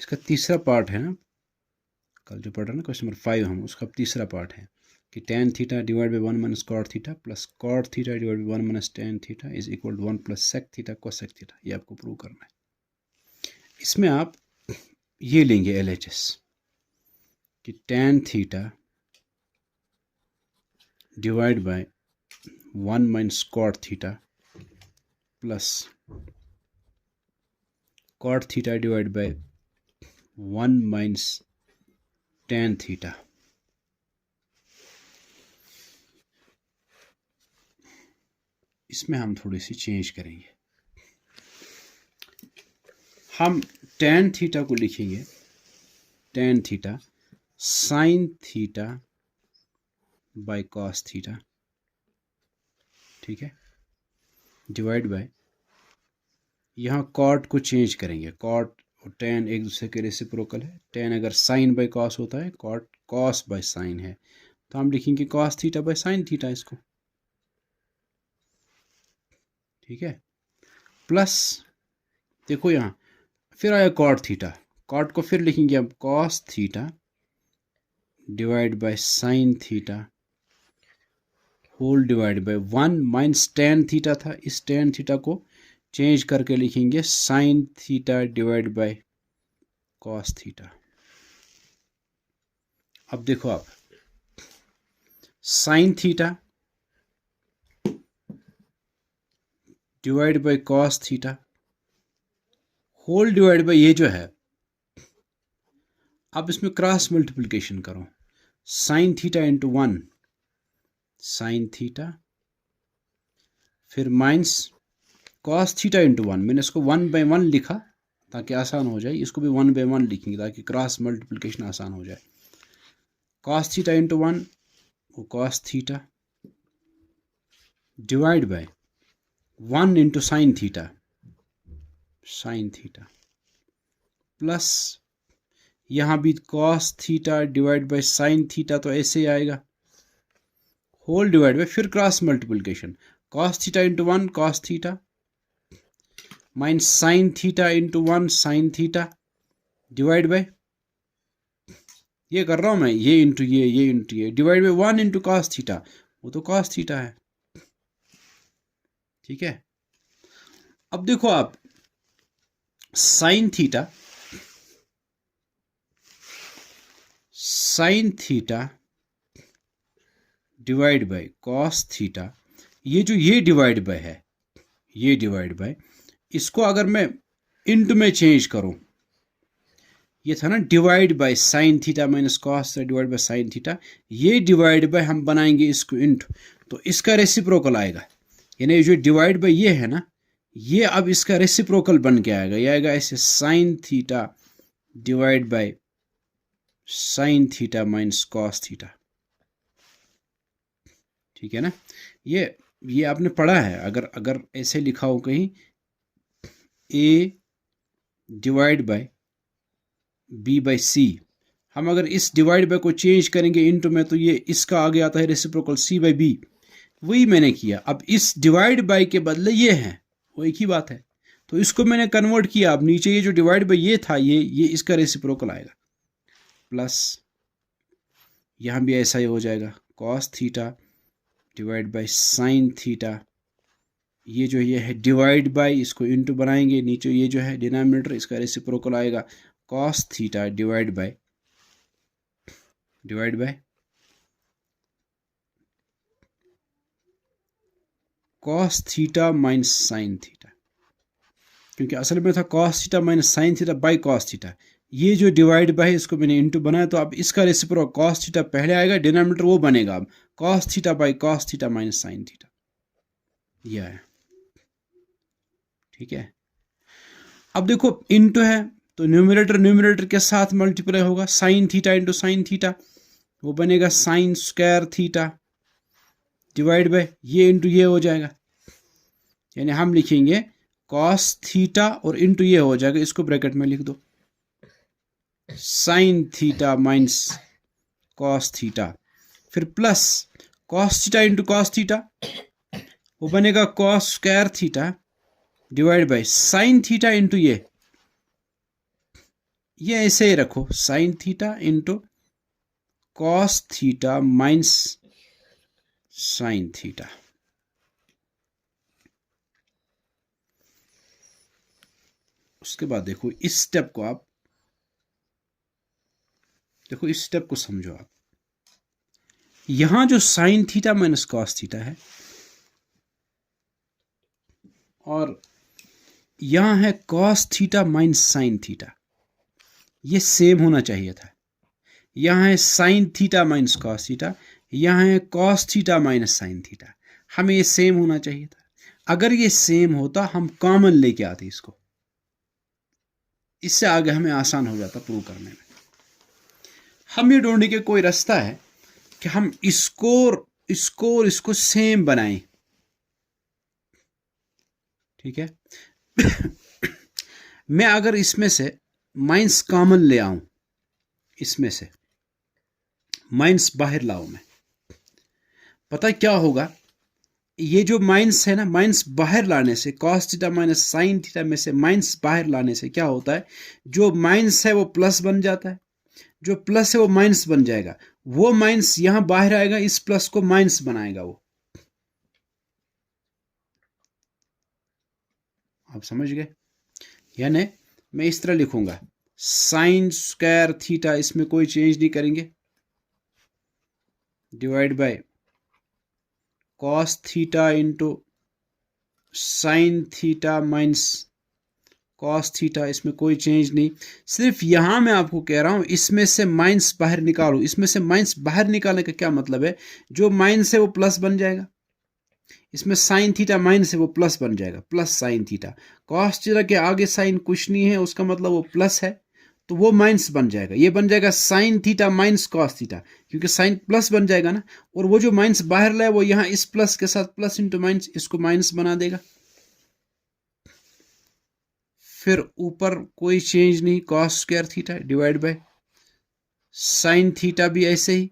इसका तीसरा पार्ट है ना, कल जो पढ़ा ना क्वेश्चन नंबर 5 हम, उसका तीसरा पार्ट है कि tan theta divide by 1 minus cot theta plus cot theta divide by 1 minus tan theta is equal to 1 plus sec theta cosec theta. ये आपको प्रूव करना है। इसमें आप ये लेंगे LHS कि tan theta divide by 1 minus cot theta plus cot theta divide by 1 minus tan theta. इसमें हम थोड़ी सी चेंज करेंगे। हम tan थीटा को लिखेंगे tan theta sine theta by cos theta, ठीक है, डिवाइड बाय, यहाँ कॉट को चेंज करेंगे, कॉट और tan एक दूसरे के रेसिप्रोकल है। tan अगर साइन बाय कॉस होता है, कॉट कॉस बाय साइन है, तो हम लिखेंगे cos theta by sine theta इसको, ठीक है, प्लस देखो यहाँ फिर आया कॉट थीटा, कॉट को फिर लिखेंगे अब cos theta divide by sine theta whole divide by 1 minus tan theta था, इस tan थीटा को चेंज करके लिखेंगे sine theta divide by cos theta. अब देखो आप sine theta divide by cos theta whole divide by ये जो है, अब इसमें क्रॉस मल्टीप्लिकेशन करो, sine theta into 1 sine theta, फिर माइनस कॉस थीटा इंटू 1, मैंने इसको 1 बाय 1 लिखा ताकि आसान हो जाए, इसको भी 1 बाय 1 लिखेंगे ताकि क्रॉस मल्टीप्लिकेशन आसान हो जाए। कॉस थीटा इंटू 1 वो cos theta divide by 1 into sine theta sine theta, plus यहाँ भी cos theta divide by sine theta, तो ऐसे ही आएगा, होल डिवाइड बाय फिर cross multiplication, cos theta into 1 cos theta minus sine theta into 1 sine theta divide by, ये कर रहा हूं मैं, ये इंटू ये इंटू ये, divide by 1 into cos theta, वो तो कॉस थीटा है, ठीक है। अब देखो आप sine theta divide by cos theta, ये जो ये डिवाइड बाय है, ये डिवाइड बाय, इसको अगर मैं इंटू में चेंज करूं, ये था ना divide by sine theta minus cos divide by sine theta, ये डिवाइड बाय हम बनाएंगे इसको इंटू, तो इसका रेसिप्रोकल आएगा, यानी जो डिवाइड बाय ये है ना, ये अब इसका रेसिप्रोकल बन के आएगा, ये आएगा ऐसे sign theta divide by sine theta minus cos theta, ठीक है ना। ये आपने पढ़ा है, अगर ऐसे लिखा हो कहीं a divide by b by c, हम अगर इस डिवाइड बाय को चेंज करेंगे इनटू में, तो ये इसका आगे आता है रेसिप्रोकल c बाय b, वही मैंने किया। अब इस डिवाइड बाय के बदले ये है, वो एक ही बात है, तो इसको मैंने कन्वर्ट किया। अब नीचे ये जो डिवाइड बाय ये था, ये इसका रेसिप्रोकल आएगा, प्लस यहाँ भी ऐसा ही हो जाएगा, cos theta divide by sine theta, ये जो ये है डिवाइड बाय, इसको इनटू बनाएंगे, नीचे ये जो है डिनोमिनेटर, इसका रेसिप्रोकल आएगा cos theta divide by cos theta minus sine theta, क्योंकि असल में था cos theta minus sine theta by cos theta, ये जो डिवाइड बाय इसको मैंने इनटू बनाया, तो अब इसका रेसिप्रोकल कॉस थीटा पहले आएगा, डिनोमिनेटर वो बनेगा अब cos theta by cos theta minus sine theta, यह है, ठीक है। अब देखो इनटू है तो न्यूमरेटर के साथ मल्टीप्लाई होगा, sign theta into sine theta, वो बनेगा sign square theta divide by ये इंटू ये हो जाएगा, यानी हम लिखेंगे कॉस थीटा और इंटू ये हो जाएगा, इसको ब्रैकेट में लिख दो, sine theta minus cos theta, फिर plus cos theta into cos theta, वो बनेगा cos square theta divide by sine theta into ये ऐसे ही रखो, sine theta into cos theta minus sine theta. उसके बाद देखो इस स्टेप को आप देखो, इस स्टेप को समझो आप। यहां जो sign theta minus cos theta है और यहां है cos theta minus sine theta, ये सेम होना चाहिए था। यहां है sine theta minus cos theta, यहां है cos theta minus sine theta, हमें ये सेम होना चाहिए था। अगर ये सेम होता हम कॉमन लेके आते इसको, इससे आगे हमें आसान हो जाता प्रूव करने में। हम ये ढूंढने के कोई रास्ता है कि हम इसको और इसको सेम बनाएं, ठीक है। मैं अगर इसमें से माइनस कॉमन ले आऊं, इसमें से माइनस बाहर लाऊं, मैं पता क्या होगा, ये जो माइनस है ना, माइनस बाहर लाने से, cos theta minus sine theta में से माइनस बाहर लाने से क्या होता है, जो माइनस है वो प्लस बन जाता है, जो प्लस है वो माइनस बन जाएगा, वो माइनस यहां बाहर आएगा, इस प्लस को माइनस बनाएगा वो। आप समझ गए? यानी मैं इस तरह लिखूंगा, साइन स्क्वायर थीटा, इसमें कोई चेंज नहीं करेंगे, divide by cos theta into sine theta minus cos theta, इसमें कोई चेंज नहीं। सिर्फ यहां मैं आपको कह रहा हूं इसमें से माइनस बाहर निकालो। इसमें से माइनस बाहर निकालने का क्या मतलब है, जो माइनस है वो प्लस बन जाएगा, इसमें साइन थीटा माइनस है वो प्लस बन जाएगा, plus sine theta. Cos theta के आगे साइन कुछ नहीं है, उसका मतलब वो प्लस है, तो वो माइनस बन जाएगा, ये बन जाएगा sign theta minus cos theta, क्योंकि साइन प्लस बन जाएगा ना, और वो जो माइनस बाहर लाए वो यहाँ इस प्लस के साथ प्लस इंटू माइनस, इसको माइनस बना देगा। फिर ऊपर कोई चेंज नहीं, cos square theta divide by sine theta भी ऐसे ही।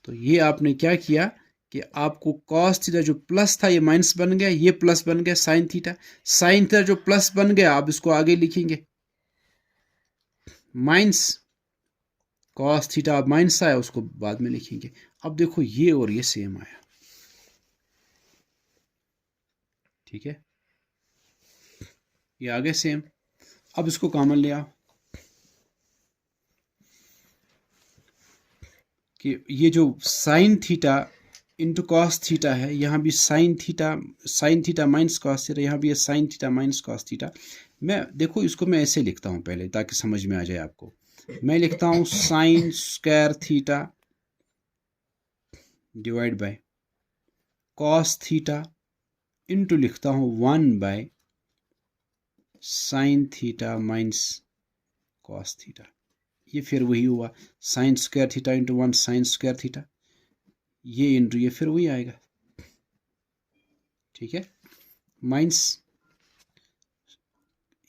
तो ये आपने क्या किया कि आपको कॉस थीटा जो प्लस था ये माइनस बन गया, ये प्लस बन गया साइन थीटा। साइन थीटा जो प्लस बन गया, आप इसको आगे लिखेंगे माइनस कॉस थीटा, अब माइनस आया उसको बाद में लिखेंगे। अब देखो ये और ये सेम आया, ठीक है, ये आगे सेम। अब इसको कॉमन ले आओ कि ये जो sign theta into cos theta है, यहाँ भी sign theta minus cos theta, यहाँ भी है sine theta minus cos theta. मैं देखो इसको मैं ऐसे लिखता हूँ पहले ताकि समझ में आ जाए आपको। मैं लिखता हूँ sign square theta divide by cos theta into लिखता हूँ 1 by sine theta minus cos theta. ये फिर वही हुआ, sign square theta into 1 sign square theta, ये इंटू ये फिर वही आएगा, ठीक है। माइनस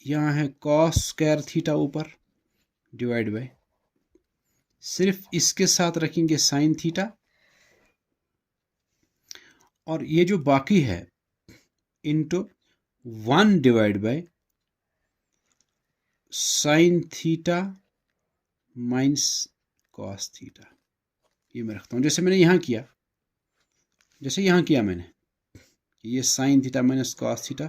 यहाँ है कॉस स्क्वायर थीटा ऊपर डिवाइड बाय, सिर्फ इसके साथ रखेंगे साइन थीटा, और ये जो बाकी है into 1 divide by sine theta minus cos theta. ये मैं रखता हूँ जैसे मैंने यहाँ किया, मैंने ये sine theta minus cos theta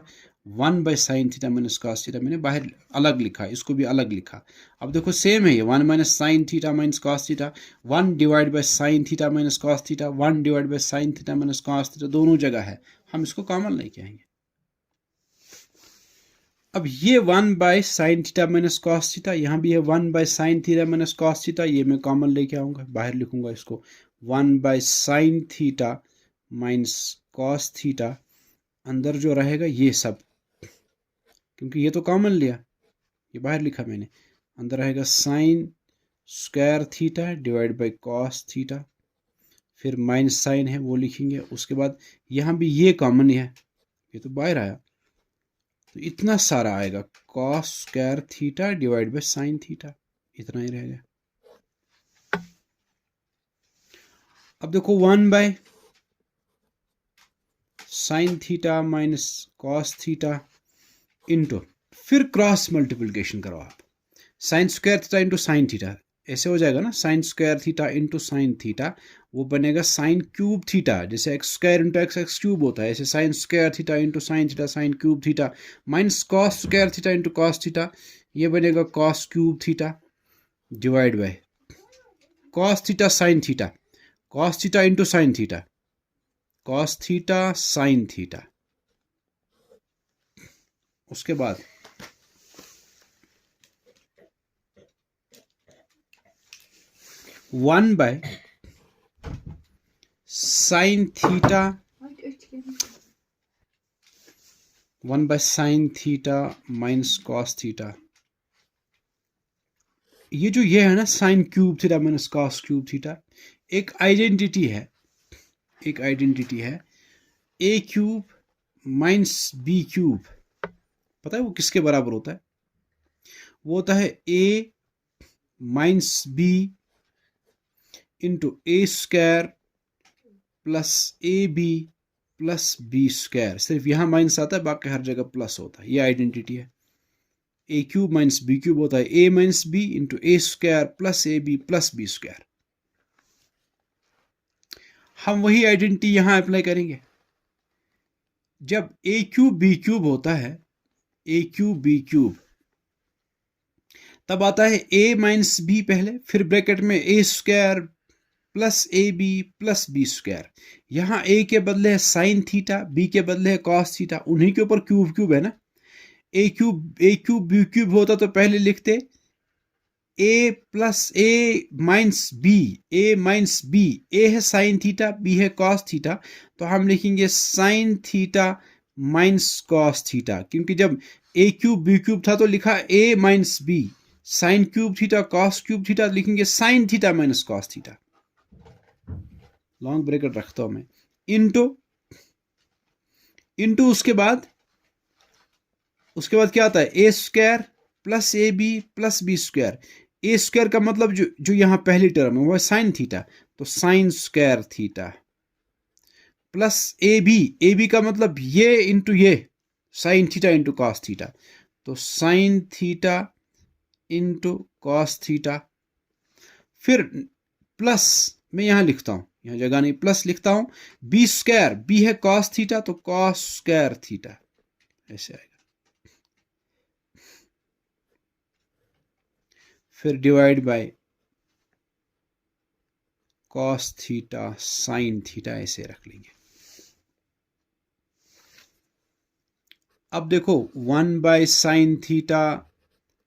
1 by sine theta minus cos theta मैंने बाहर अलग लिखा, इसको भी अलग लिखा। अब देखो सेम है ये 1 minus sine theta minus cos theta, 1 divide by sine theta minus cos theta, 1 divide by sine theta minus cos theta, दोनों जगह है, हम इसको कॉमन लेके आएंगे। अब ये 1 by sine theta minus cos theta, यहाँ भी है 1 by sine theta minus cos theta, ये मैं कॉमन लेके आऊँगा, बाहर लिखूंगा इसको 1 by sine theta minus cos theta, अंदर जो रहेगा ये सब, क्योंकि ये तो कॉमन लिया, ये बाहर लिखा मैंने, अंदर रहेगा sign square theta divide by cos theta, फिर माइनस साइन है वो लिखेंगे, उसके बाद यहाँ भी ये कॉमन है, ये तो बाहर आया, तो इतना सारा आएगा cos square theta divide by sine theta, इतना ही रहेगा। अब देखो 1 by sine theta minus cos theta into, फिर क्रॉस मल्टीप्लिकेशन करो आप, sign square theta into sine theta, ऐसे हो जाएगा ना, sine square theta into sine theta, वो बनेगा साइन क्यूब थीटा, जैसे x square into x x cube होता है, ऐसे sign square theta into sine theta sine cube theta, minus cos square theta into cos theta, ये बनेगा cos cube theta, divide by cos theta sine theta, cos theta into sine theta, cos theta sine theta. उसके बाद one by sine theta, one by sine theta minus cos theta, ये जो ये है ना sign cube theta minus cos cube theta, एक identity है, एक आइडेंटिटी है, a cube minus b cube, पता है वो किसके बराबर होता है? वो होता है a minus b into a square plus a b plus b square, सिर्फ यहां माइनस आता है, बाकी हर जगह प्लस होता है, ये आइडेंटिटी है। A cube minus b cube होता है a minus b into a square plus a b plus b square. हम वही आइडेंटिटी यहां अप्लाई करेंगे। जब ए क्यूब बी क्यूब होता है, ए क्यूब बी क्यूब, तब आता है ए माइनस बी पहले, फिर ब्रैकेट में a square plus a b plus b square. यहां ए के बदले है साइन थीटा, बी के बदले है कॉस थीटा, उन्हीं के ऊपर क्यूब क्यूब है ना। ए क्यूब बी क्यूब होता तो पहले लिखते a plus a minus b, a minus b, a है साइन थीटा बी है कॉस थीटा, तो हम लिखेंगे sine theta minus cos theta, क्योंकि जब ए क्यूब बी क्यूब था तो लिखा a minus b, sine cube theta cos cube theta लिखेंगे sine theta minus cos theta, long bracket रखता हूं मैं, इंटू उसके बाद क्या आता है a square plus a b plus b square. A square का मतलब जो यहां पहली टर्म है वो है साइन थीटा, तो sine square theta plus a b का मतलब ये इंटू ये, sine theta into cos theta, तो sine theta into cos theta. फिर प्लस मैं यहां लिखता हूं, यहां जगह नहीं, प्लस लिखता हूं, बी स्क्वायर, बी है कॉस थीटा तो कॉस स्क्वायर थीटा, ऐसे आएगा। फिर divide by cos theta sine theta, ऐसे रख लेंगे। अब देखो 1 by sine theta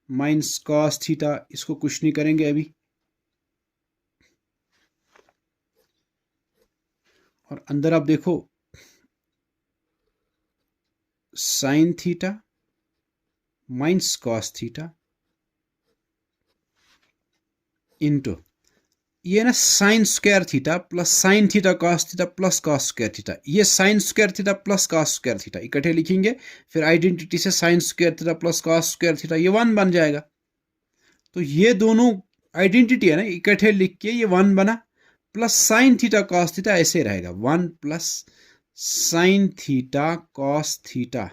minus cos theta, इसको कुछ नहीं करेंगे अभी, और अंदर आप देखो sine theta minus cos theta into ये ना sine square theta plus sine theta cos theta plus cos square theta, ये sine square theta plus cos square theta इकट्ठे लिखेंगे, फिर आइडेंटिटी से sign square theta plus cos square theta ये 1 बन जाएगा। तो ये दोनों आइडेंटिटी है ना, इकट्ठे लिख के ये 1 बना, plus sine theta cos theta ऐसे रहेगा, 1 plus sine theta cos theta,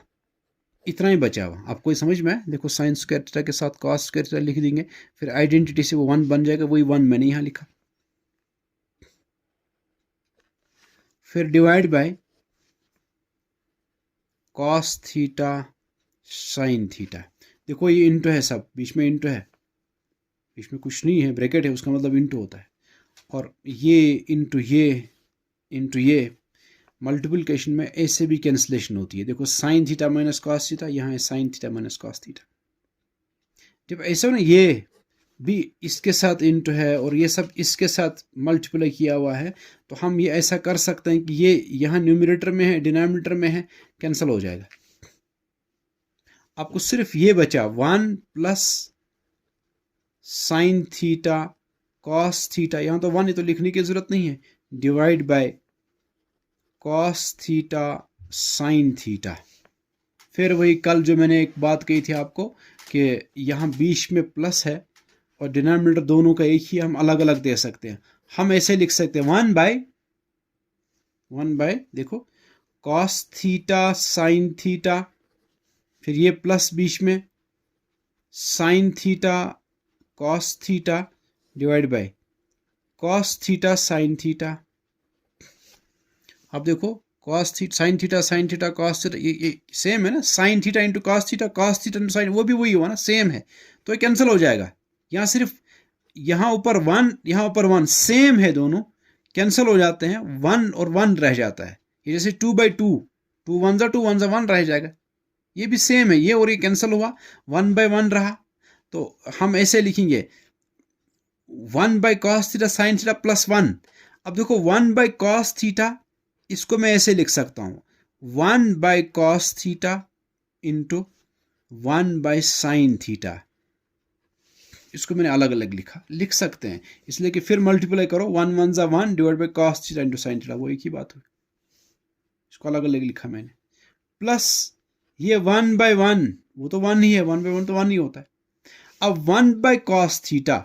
इतना ही बचा हुआ। आपको ये समझ में आया? देखो साइन स्क्वायर थीटा के साथ कॉस स्क्वायर थीटा लिख देंगे, फिर आइडेंटिटी से वो 1 बन जाएगा, वही 1 मैंने यहां लिखा। फिर divide by cos theta sine theta, देखो ये इंटू है, सब बीच में इंटू है, बीच में कुछ नहीं है, ब्रैकेट है, उसका मतलब इंटू होता है, और ये इंटू ये मल्टीप्लिकेशन में ऐसे भी कैंसिलेशन होती है। देखो sine theta minus cos theta, यहाँ है sine theta minus cos theta. जब ऐसा ना ये भी इसके साथ इंटू है और ये सब इसके साथ मल्टीप्लाई किया हुआ है, तो हम ये ऐसा कर सकते हैं कि ये यहाँ न्यूमरेटर में है डिनोमिनेटर में है, कैंसिल हो जाएगा। आपको सिर्फ ये बचा 1 plus sine theta cos theta, यहाँ तो 1 है तो लिखने की जरूरत नहीं है, divide by cos theta sine theta. फिर वही कल जो मैंने एक बात कही थी आपको कि यहाँ बीच में प्लस है और डिनोमिनेटर दोनों का एक ही, हम अलग अलग दे सकते हैं। हम ऐसे लिख सकते हैं 1 बाय देखो कॉस थीटा साइन थीटा, फिर ये प्लस बीच में sign theta cos theta divide by cos theta sine theta. अब देखो cos theta sine theta cos theta, ये सेम है ना, sign theta into cos theta into sine, वो भी वही हुआ ना, सेम है, तो ये कैंसिल हो जाएगा। यहाँ सिर्फ यहाँ ऊपर वन, यहाँ ऊपर वन, सेम है दोनों, कैंसिल हो जाते हैं, वन और वन रह जाता है। ये जैसे 2/2, 2 वन सा 1 रह जाएगा, ये भी सेम है, ये और ये कैंसिल हुआ, 1/1 रहा। तो हम ऐसे लिखेंगे 1/cos theta sine theta plus 1। अब देखो 1/cos थीटा, इसको मैं ऐसे लिख सकता हूं 1/cos theta into 1/sin theta. इसको मैंने अलग अलग लिख सकते हैं, इसलिए कि फिर मल्टीप्लाई करो, 1 1 सा 1 divide by cos theta into sine theta, वो एक ही बात हुई। इसको अलग अलग लिखा मैंने, प्लस ये 1/1, वो तो 1 ही है, 1/1 तो 1 ही होता है। अब 1/cos theta,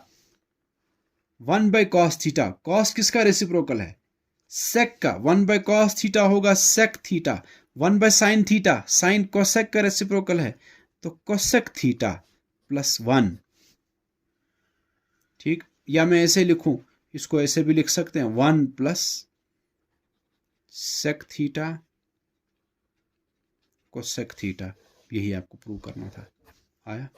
1/cos theta, cos किसका रेसिप्रोकल है? sec का। 1/cos थीटा होगा sec theta, 1/sin theta, sin cosec का रेसिप्रोकल है, तो cosec थीटा प्लस 1। ठीक, या मैं ऐसे लिखूं, इसको ऐसे भी लिख सकते हैं 1 plus sec theta cosec theta. यही आपको प्रूव करना था। आया?